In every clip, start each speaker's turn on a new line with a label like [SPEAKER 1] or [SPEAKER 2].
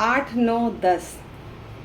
[SPEAKER 1] 8, 9, 10।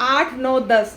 [SPEAKER 1] 8, 9, 10,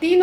[SPEAKER 1] 3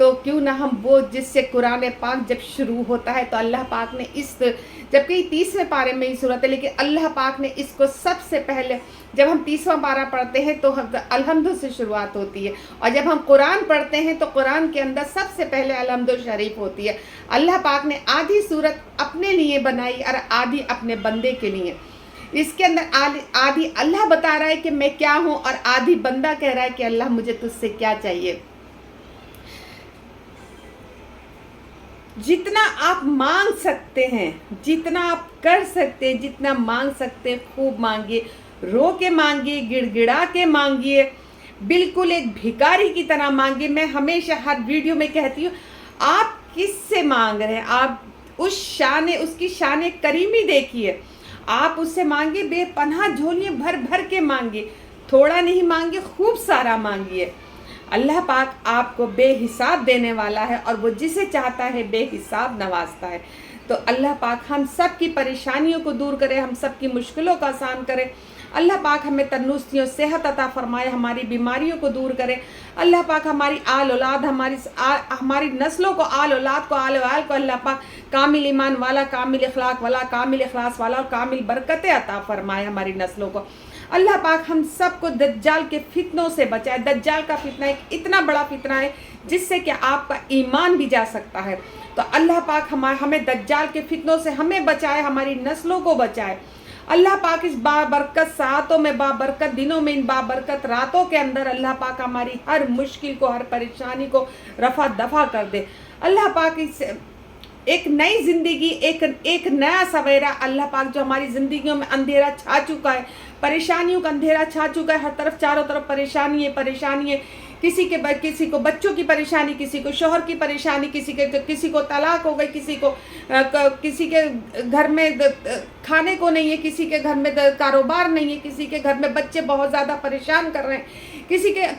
[SPEAKER 1] تو کیوں نہ ہم وہ جس سے قرآن پاک جب شروع ہوتا ہے تو اللہ پاک نے اس، جبکہ 30ویں پارے میں ہی صورت ہے لیکن اللہ پاک نے اس کو سب سے پہلے، جب ہم 30واں پارہ پڑھتے ہیں تو الحمد سے شروعات ہوتی ہے، اور جب ہم قرآن پڑھتے ہیں تو قرآن کے اندر سب سے پہلے الحمد شریف ہوتی ہے۔ اللہ پاک نے آدھی صورت اپنے لیے بنائی اور آدھی اپنے بندے کے لیے۔ اس کے اندر آدھی اللہ بتا رہا ہے کہ میں کیا ہوں، اور آدھی بندہ کہہ رہا ہے کہ اللہ مجھے تجھ سے کیا چاہیے۔ جتنا آپ مانگ سکتے ہیں، جتنا آپ کر سکتے ہیں، جتنا مانگ سکتے ہیں خوب مانگیے، رو کے مانگیے، گڑ گڑا کے مانگیے، بالکل ایک بھکاری کی طرح مانگیے۔ میں ہمیشہ ہر ویڈیو میں کہتی ہوں، آپ کس سے مانگ رہے ہیں، آپ اس کی شان کریمی دیکھیے، آپ اس سے مانگیے، بے پناہ جھولیاں بھر بھر کے مانگیے، تھوڑا نہیں مانگیے، خوب سارا مانگیے۔ اللہ پاک آپ کو بے حساب دینے والا ہے، اور وہ جسے چاہتا ہے بے حساب نوازتا ہے۔ تو اللہ پاک ہم سب کی پریشانیوں کو دور کرے، ہم سب کی مشکلوں کو آسان کرے۔ اللہ پاک ہمیں تندرستی و صحت عطا فرمائے، ہماری بیماریوں کو دور کرے۔ اللہ پاک ہماری آل اولاد، ہماری نسلوں کو، آل اولاد کو، آل وال کو اللہ پاک کامل ایمان والا، کامل اخلاق والا، کامل اخلاص والا اور کامل برکتیں عطا فرمائے ہماری نسلوں کو۔ اللہ پاک ہم سب کو دجال کے فتنوں سے بچائے۔ دجال کا فتنہ ایک اتنا بڑا فتنہ ہے جس سے کہ آپ کا ایمان بھی جا سکتا ہے۔ تو اللہ پاک ہمیں دجال کے فتنوں سے ہمیں بچائے، ہماری نسلوں کو بچائے۔ اللہ پاک اس بابرکت ساعتوں میں، بابرکت دنوں میں، ان بابرکت راتوں کے اندر اللہ پاک ہماری ہر مشکل کو، ہر پریشانی کو رفع دفع کر دے۔ اللہ پاک اس ایک نئی زندگی، ایک نیا سویرا اللہ پاک جو ہماری زندگیوں میں اندھیرا چھا چکا ہے، پریشانیوں کا اندھیرا چھا چکا ہے، ہر طرف چاروں طرف پریشانی ہے، کسی کو بچوں کی پریشانی، کسی کو شوہر کی پریشانی، کسی کو طلاق ہو گئی، کسی کے گھر میں کھانے کو نہیں ہے، کسی کے گھر میں کاروبار نہیں ہے، کسی کے گھر میں بچے بہت زیادہ پریشان کر رہے ہیں،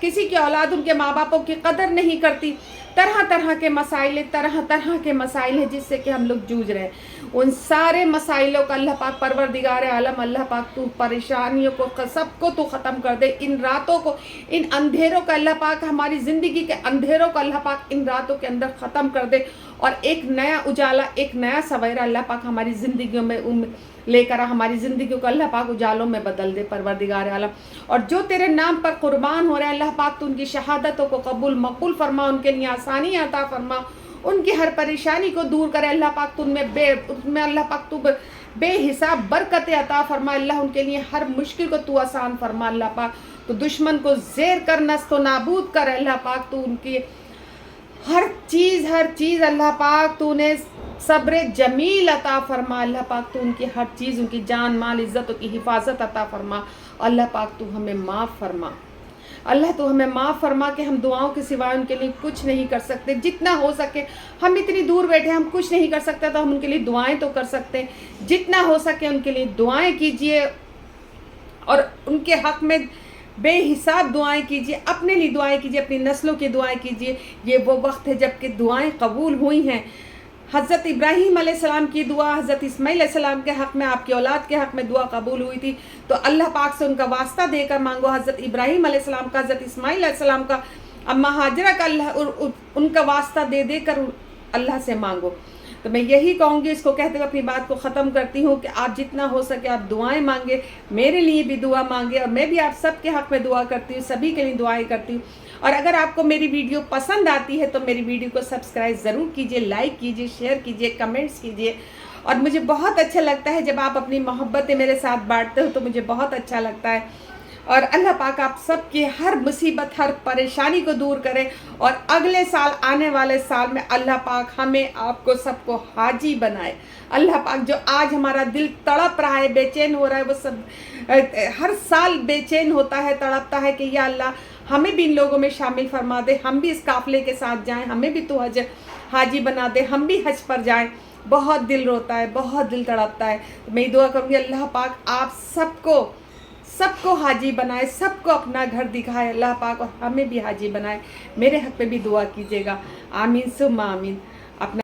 [SPEAKER 1] کسی کی اولاد ان کے ماں باپوں کی قدر نہیں کرتی۔ طرح طرح کے مسائل ہیں جس سے کہ ہم لوگ جوجھ رہے ہیں۔ ان سارے مسائلوں کا اللہ پاک پروردگار عالم اللہ پاک تو پریشانیوں کو سب کو تو ختم کر دے، ان راتوں کو، ان اندھیروں کا اللہ پاک، ہماری زندگی کے اندھیروں کو اللہ پاک ان راتوں کے اندر ختم کر دے، اور ایک نیا اجالا، ایک نیا سویرا اللہ پاک ہماری زندگیوں میں لے کر ہماری زندگیوں کو اللہ پاک اجالوں میں بدل دے پروردگار عالم۔ اور جو تیرے نام پر قربان ہو رہے ہیں اللہ پاک تو ان کی شہادتوں کو قبول مقبول فرما، ان کے لیے آسانی عطا فرما، ان کی ہر پریشانی کو دور کرے اللہ پاک تو ان میں اللہ پاک تو بے حساب برکتیں عطا فرما، اللہ ان کے لیے ہر مشکل کو تو آسان فرما اللہ پاک، تو دشمن کو زیر کر، نست و نابود کر اللہ پاک، تو ان کی ہر چیز اللہ پاک تو انہیں صبر جمیل عطا فرما اللہ پاک، تو ان کی ہر چیز، ان کی جان مال عزتوں کی حفاظت عطا فرما اللہ پاک، تو ہمیں معاف فرما اللہ، تو ہمیں معاف فرما کہ ہم دعاؤں کے سوائے ان کے لیے کچھ نہیں کر سکتے۔ جتنا ہو سکے، ہم اتنی دور بیٹھے ہم کچھ نہیں کر سکتے تو ہم ان کے لیے دعائیں تو کر سکتے ہیں، جتنا ہو سکے ان کے لیے دعائیں کیجئے، اور ان کے حق میں بے حساب دعائیں کیجئے، اپنے لیے دعائیں کیجئے، اپنی نسلوں کی دعائیں کیجئے۔ یہ وہ وقت ہے جب کہ دعائیں قبول ہوئی ہیں۔ حضرت ابراہیم علیہ السلام کی دعا، حضرت اسماعیل علیہ السلام کے حق میں، آپ کی اولاد کے حق میں دعا قبول ہوئی تھی، تو اللہ پاک سے ان کا واسطہ دے کر مانگو، حضرت ابراہیم علیہ السلام کا، حضرت اسماعیل علیہ السلام کا، اماں ہاجرہ کا، ان کا واسطہ دے کر اللہ سے مانگو۔ تو میں یہی کہوں گی، اس کو کہتے ہوئے اپنی بات کو ختم کرتی ہوں کہ آپ جتنا ہو سکے آپ دعائیں مانگے، میرے لیے بھی دعا مانگے، اور میں بھی آپ سب کے حق میں دعا کرتی ہوں، سبھی کے لیے دعائیں کرتی ہوں۔ اور اگر آپ کو میری ویڈیو پسند آتی ہے تو میری ویڈیو کو سبسکرائب ضرور کیجئے، لائک کیجئے، شیئر کیجئے، کمنٹس کیجئے، اور مجھے بہت اچھا لگتا ہے جب آپ اپنی محبتیں میرے ساتھ بانٹتے ہو، تو مجھے بہت اچھا لگتا ہے۔ اور اللہ پاک آپ سب کی ہر مصیبت، ہر پریشانی کو دور کرے، اور اگلے سال، آنے والے سال میں اللہ پاک ہمیں، آپ کو، سب کو حاجی بنائے۔ اللہ پاک جو آج ہمارا دل تڑپ رہا ہے، بے چین ہو رہا ہے، وہ سب ہر سال بے چین ہوتا ہے، تڑپتا ہے کہ یا اللہ ہمیں بھی ان لوگوں میں شامل فرما دے، ہم بھی اس قافلے کے ساتھ جائیں، ہمیں بھی تو حاجی بنا دے، ہم بھی حج پر جائیں۔ بہت دل روتا ہے، بہت دل تڑپتا ہے۔ میں دعا کروں گی اللہ پاک آپ سب کو حاجی بنائے، سب کو اپنا گھر دکھائے اللہ پاک، اور ہمیں بھی حاجی بنائے۔ میرے حق پہ بھی دعا کیجیے گا، آمین ثم آمین۔ اپنا